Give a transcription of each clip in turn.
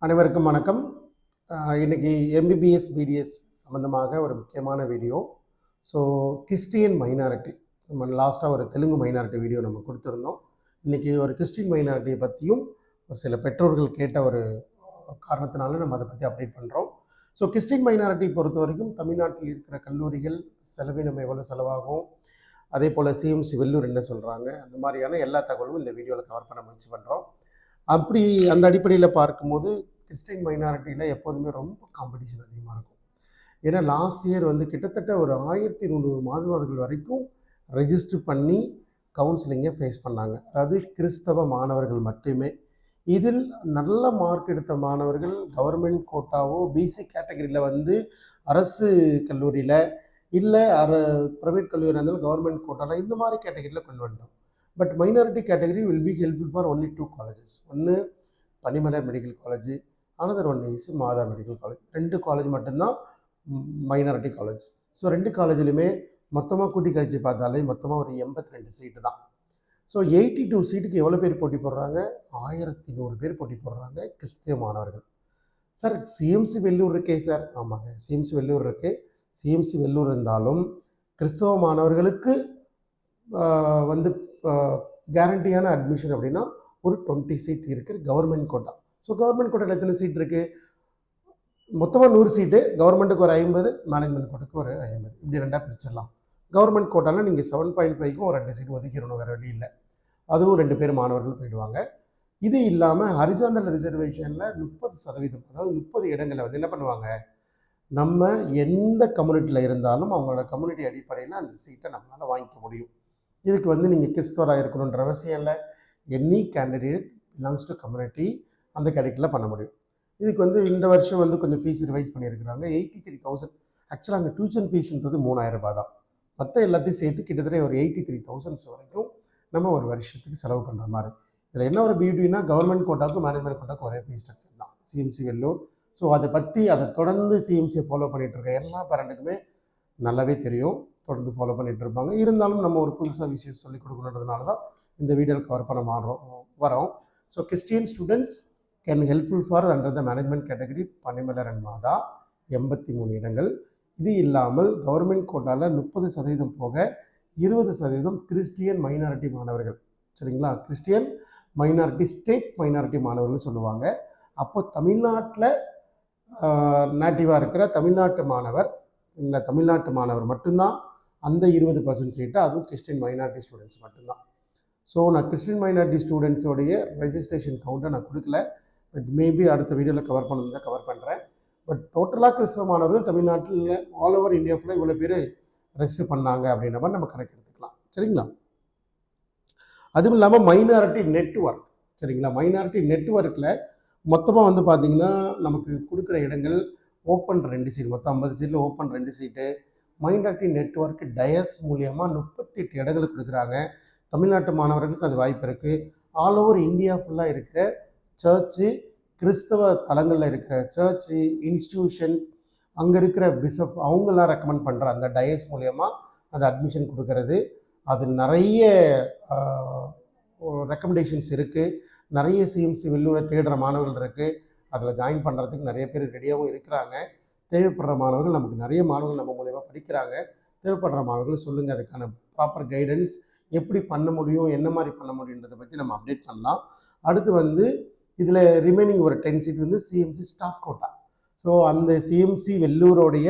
அனைவருக்கும் வணக்கம். இன்னைக்கு எம்பிபிஎஸ் பிடிஎஸ் சம்மந்தமாக ஒரு முக்கியமான வீடியோ. ஸோ கிறிஸ்டியன் மைனாரிட்டி, நம்ம லாஸ்ட்டாக ஒரு தெலுங்கு மைனாரிட்டி வீடியோ நம்ம கொடுத்துருந்தோம். இன்றைக்கி ஒரு கிறிஸ்டின் மைனாரிட்டியை பற்றியும் ஒரு சில பெற்றோர்கள் கேட்ட ஒரு காரணத்தினால நம்ம அதை பற்றி அப்டேட் பண்ணுறோம். ஸோ கிறிஸ்டின் மைனாரிட்டி பொறுத்த வரைக்கும் தமிழ்நாட்டில் இருக்கிற கல்லூரிகள் செலவினம் எவ்வளோ செலவாகும், அதே போல் சிஎம்சி வெள்ளூர் என்ன சொல்கிறாங்க, அந்த மாதிரியான எல்லா தகவலும் இந்த வீடியோவில் கவர் பண்ண முயற்சி பண்ணுறோம். அப்படி அந்த அடிப்படையில் பார்க்கும்போது கிறிஸ்டின் மைனாரிட்டியில் எப்போதுமே ரொம்ப காம்படிஷன் அதிகமாக இருக்கும். ஏன்னா லாஸ்ட் இயர் கிட்டத்தட்ட ஒரு 1100 மாணவர்கள் வரைக்கும் ரெஜிஸ்டர் பண்ணி கவுன்சிலிங்கை ஃபேஸ் பண்ணாங்க. அதாவது கிறிஸ்தவ மாணவர்கள் மட்டுமே. இதில் நல்ல மார்க் எடுத்த மாணவர்கள் கவர்மெண்ட் கோட்டாவோ பிசி கேட்டகரியில் அரசு கல்லூரியில் இல்லை ப்ரைவேட் கல்லூரியாக இருந்தாலும் கவர்மெண்ட் கோட்டாவில் இந்த மாதிரி கேட்டகரியில் கொண்டு வந்துட்டோம். But minority category will be helpful for only 2 colleges. ஒன்று Panimalar medical college, another one is Madha medical college. 2 college மட்டும்தான் மைனாரிட்டி காலேஜ். ஸோ 2 காலேஜ்லையுமே மொத்தமாக கூட்டி கழிச்சு பார்த்தாலே மொத்தமாக ஒரு 82 சீட்டு தான். ஸோ 82 சீட்டுக்கு எவ்வளோ பேர் போட்டி போடுறாங்க? 1100 பேர் போட்டி போடுறாங்க கிறிஸ்தவ மாணவர்கள். சார் சிஎம்சி வெள்ளூர் இருக்கே சார்? ஆமாங்க, சிஎம்சி வெள்ளூர் இருக்குது. சிஎம்சி வெள்ளூர் இருந்தாலும் கிறிஸ்தவ மாணவர்களுக்கு கேரண்டியான அட்மிஷன் அப்படின்னா ஒரு 20 சீட் இருக்குது கவர்மெண்ட் கோட்டா. ஸோ கவர்மெண்ட் கோட்டாவில் எத்தனை சீட் இருக்குது? மொத்தமாக 100 சீட்டு. கவர்மெண்ட்டுக்கு ஒரு 50, மேனேஜ்மெண்ட் கோட்டாக்கு ஒரு 50, இப்படி ரெண்டாக பிரிச்சிடலாம். கவர்மெண்ட் கோட்டாவில் நீங்கள் 7.5க்கும் ஒரு 2 சீட் ஒதுக்கிடணும், வேறு வழி இல்லை. அதுவும் 2 பேர் மாணவர்கள் போயிடுவாங்க. இது இல்லாமல் ஹரிஜாண்டல் ரிசர்வேஷனில் 30%, அதாவது 30 இடங்களை என்ன பண்ணுவாங்க, நம்ம எந்த கம்யூனிட்டியில் இருந்தாலும் அவங்களோட கம்யூனிட்டி அடிப்படையில் அந்த சீட்டை நம்மளால் வாங்கிக்க முடியும். இதுக்கு நீங்கள் கிறிஸ்தவராக இருக்கணுன்ற அவசியம் இல்லை. Any candidate belongs to community அந்த கேட்டகரியில் பண்ண முடியும். இதுக்கு இந்த வருஷம் கொஞ்சம் ஃபீஸ் ரிவைஸ் பண்ணியிருக்கிறாங்க. 83,000. ஆக்சுவலாக அங்கே டியூஷன் ஃபீஸ்ன்றது 3000 ரூபாய் தான். மற்ற எல்லாத்தையும் சேர்த்து கிட்டத்தட்ட ஒரு 83,000 வரைக்கும் நம்ம ஒரு வருஷத்துக்கு செலவு பண்ணுற மாதிரி. இதில் என்ன ஒரு பியூட்டினா கவர்மெண்ட் கோட்டாவுக்கும் மேனேஜ்மெண்ட் கோட்டாவுக்கும் ஒரே ஃபீஸ் ஸ்ட்ரக்சர் தான், சிஎம்சி வெள்ளூர். ஸோ அதை தொடர்ந்து சிஎம்சியை ஃபாலோ பண்ணிகிட்டு இருக்க எல்லா பேரண்ட்டுக்குமே நல்லாவே தெரியும், தொடர்ந்து ஃபாலோ பண்ணிகிட்டு இருப்பாங்க. இருந்தாலும் நம்ம ஒரு புதுசாக விஷயம் சொல்லிக் கொடுக்கணுன்றதுனால தான் இந்த வீடியோவில் கவர் பண்ண வரோம். So Christian students can helpful for under the management category Panimalar and மாதா 83 இடங்கள். இது இல்லாமல் கவர்மெண்ட் கோட்டாவில் 30% போக 20% கிறிஸ்டியன் மைனாரிட்டி மாணவர்கள். சரிங்களா? கிறிஸ்டியன் மைனாரிட்டி, ஸ்டேட் மைனாரிட்டி மாணவர்கள் சொல்லுவாங்க. அப்போ தமிழ்நாட்டில் நேட்டிவாக இருக்கிற தமிழ்நாட்டு மாணவர் மட்டும்தான் அந்த 20% சீட்டு, அதுவும் கிறிஸ்டின் மைனாரிட்டி ஸ்டூடெண்ட்ஸ் மட்டும்தான். ஸோ நான் கிறிஸ்டின் மைனாரிட்டி ஸ்டூடெண்ட்ஸோடைய ரெஜிஸ்ட்ரேஷன் கவுண்ட்டை நான் கொடுக்கல. பட் மேபி அடுத்த வீடியோவில் கவர் பண்ணுறேன். பட் டோட்டலாக கிறிஸ்தவ மாணவர்கள் தமிழ்நாட்டில் ஆல் ஓவர் இந்தியா ஃபுல்லாக இவ்வளோ பேர் ரெஜிஸ்டர் பண்ணாங்க அப்படின்ற மாதிரி நம்ம கணக்கு எடுத்துக்கலாம். சரிங்களா? அதுவும் இல்லாமல் மைனாரிட்டி நெட்வொர்க். சரிங்களா? மைனாரிட்டி நெட்வொர்க்கில் மொத்தமாக பார்த்தீங்கன்னா நமக்கு கொடுக்குற இடங்கள் ஓப்பன் 2 சீட், மொத்தம் 50 சீட்டில் ஓப்பன் 2 சீட்டு. மைனாரிட்டி நெட்வொர்க் டயஸ் மூலியமாக 38 இடங்களுக்கு கொடுக்குறாங்க. தமிழ்நாட்டு மாணவர்களுக்கு அது வாய்ப்பு இருக்குது. ஆல் ஓவர் இந்தியா ஃபுல்லாக இருக்கிற சர்ச்சு, கிறிஸ்தவ தலங்களில் இருக்கிற சர்ச்சு, இன்ஸ்டிடியூஷன், அங்கே இருக்கிற பிஷப் அவங்கெல்லாம் ரெக்கமெண்ட் பண்ணுற அந்த டயஸ் மூலியமாக அது அட்மிஷன் கொடுக்கறது. அது நிறைய ரெக்கமெண்டேஷன்ஸ் இருக்குது. நிறைய சிஎம்சி வெள்ளூரை தேடுற மாணவர்கள் இருக்குது. அதில் ஜாயின் பண்ணுறதுக்கு நிறைய பேர் ரெடியாகவும் இருக்கிறாங்க. தேவைப்படுற மாணவர்கள், நமக்கு நிறைய மாணவர்கள் நம்ம மூலமாக படிக்கிறாங்க. தேவைப்படுற மாணவர்கள் சொல்லுங்கள், அதுக்கான ப்ராப்பர் கைடன்ஸ் எப்படி பண்ண முடியும், என்ன மாதிரி பண்ண முடியுன்றதை பற்றி நம்ம அப்டேட் பண்ணலாம். அடுத்து இதில் ரிமைனிங் ஒரு 10 seat CMC staff quota. So அந்த சிஎம்சி வெள்ளூரோடைய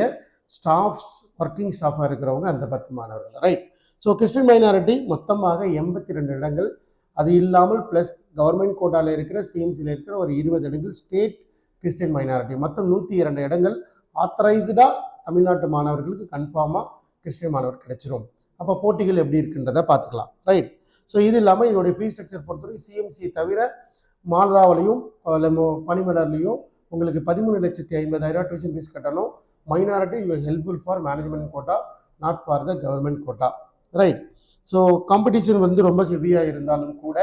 ஒர்க்கிங் ஸ்டாஃபாக இருக்கிறவங்க அந்த 10 மாணவர்கள். ரைட். ஸோ கிறிஸ்டின் மைனாரிட்டி மொத்தமாக 82 இடங்கள். அது இல்லாமல் ப்ளஸ் கவர்மெண்ட் கோட்டாவில் இருக்கிற சிஎம்சியில் இருக்கிற ஒரு 20 இடங்கள் ஸ்டேட் கிறிஸ்டின் மைனாரிட்டி. மொத்தம் 102 இடங்கள் ஆத்தரைஸ்டாக தமிழ்நாட்டு மாணவர்களுக்கு கன்ஃபார்மாக கிறிஸ்டின் மாணவர் கிடைச்சிரும். அப்போ போட்டிகள் எப்படி இருக்குன்றதை பார்த்துக்கலாம். ரைட். ஸோ இது இல்லாமல் இதோடைய ஃபீஸ் ஸ்ட்ரக்சர் பொறுத்தவரை சிஎம்சி தவிர மாதாவிலையும் பனிமலர்லையும் உங்களுக்கு 13,50,000 டியூஷன் ஃபீஸ் கட்டணும். Minority helpful for management quota, not for the government quota. Right. So competition ரொம்ப ஹெவியாக இருந்தாலும் கூட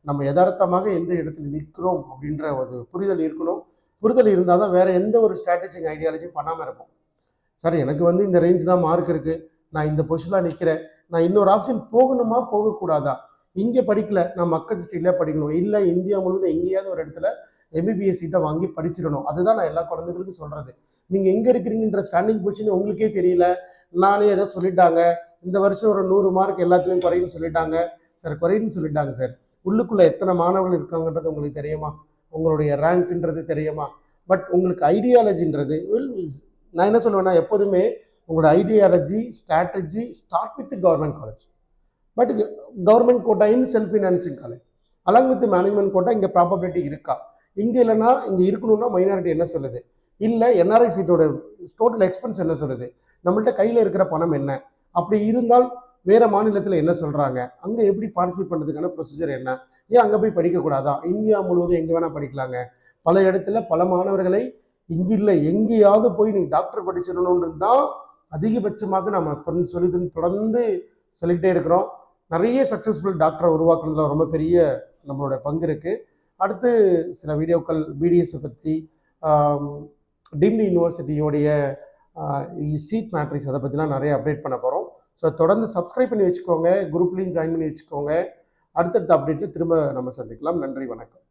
நம்ம யதார்த்தமாக எந்த இடத்துல நிற்கிறோம் அப்படின்ற ஒரு புரிதல் இருக்கணும். புரிதல் இருந்தால் தான் வேறு எந்த ஒரு ஸ்ட்ராட்டஜிக் ஐடியாலஜியும் பண்ணாமல் இருப்போம். சார் எனக்கு இந்த ரேஞ்ச் தான் மார்க் இருக்குது, நான் இந்த பொசிஷனில் நிற்கிறேன், நான் இன்னொரு ஆப்ஷன் போகணுமா போகக்கூடாதா, இங்கே படிக்கல, நான் மக்கள் ஸ்ட்ரீட்லேயே படிக்கணும், இல்லை இந்தியா முழுவதும் எங்கேயாவது ஒரு இடத்துல எம்பிபிஎஸ் சீட்டை வாங்கி படிச்சிடணும். அதுதான் நான் எல்லா குழந்தைகளுக்கும் சொல்கிறது. நீங்கள் எங்கே இருக்கிறீங்கன்ற ஸ்டாண்டிங் பொசிஷன் உங்களுக்கே தெரியல, நானே ஏதோ சொல்லிட்டாங்க, இந்த வருஷம் ஒரு 100 மார்க் எல்லாத்துலேயும் குறையுன்னு சொல்லிட்டாங்க சார். குறையுன்னு சொல்லிட்டாங்க சார், உள்ளுக்குள்ளே எத்தனை மாணவர்கள் இருக்காங்கன்றது உங்களுக்கு தெரியுமா? உங்களுடைய ரேங்க்ன்றது தெரியுமா? பட் உங்களுக்கு ஐடியாலஜின்றது நான் என்ன சொல்லுவேன்னா, எப்போதுமே உங்களோட ideology strategy start with government college. But government quota in self financing college along with management quota இங்கே ப்ராபபிலிட்டி இருக்கா? இங்கே இல்லைன்னா இங்கே இருக்கணும்னா மைனாரிட்டி என்ன சொல்லுது? இல்லை என்ஆர்ஐ சீட்டோட டோட்டல் எக்ஸ்பென்ஸ் என்ன சொல்லுது? நம்மள்ட்ட கையில் இருக்கிற பணம் என்ன? அப்படி இருந்தால் வேறு மாநிலத்தில் என்ன சொல்கிறாங்க? அங்கே எப்படி பார்ட்டிசிபேட் பண்ணுறதுக்கான ப்ரொசீஜர் என்ன? ஏன் அங்கே போய் படிக்கக்கூடாதா? இந்தியா முழுவதும் எங்கே வேணால் படிக்கலாங்க. பல இடத்துல பல மாணவர்களை இங்கே இல்லை எங்கேயாவது போய் நீங்கள் டாக்டர் படிச்சிடணுன்றது தான் அதிகபட்சமாக நம்ம தொடர்ந்து சொல்லிக்கிட்டே இருக்கிறோம். நிறைய சக்ஸஸ்ஃபுல் டாக்டரை உருவாக்குறதுல ரொம்ப பெரிய நம்மளோட பங்கு இருக்குது. அடுத்து சில வீடியோக்கள் பிடிஎஸை பற்றி, டீம்டு யூனிவர்சிட்டியோடைய சீட் மேட்ரிக்ஸ் அதை பற்றிலாம் நிறைய அப்டேட் பண்ண போகிறோம். ஸோ தொடர்ந்து சப்ஸ்கிரைப் பண்ணி வச்சுக்கோங்க, குரூப்லேயும் ஜாயின் பண்ணி வச்சுக்கோங்க. அடுத்தடுத்த அப்டேட்டில் திரும்ப நம்ம சந்திக்கலாம். நன்றி, வணக்கம்.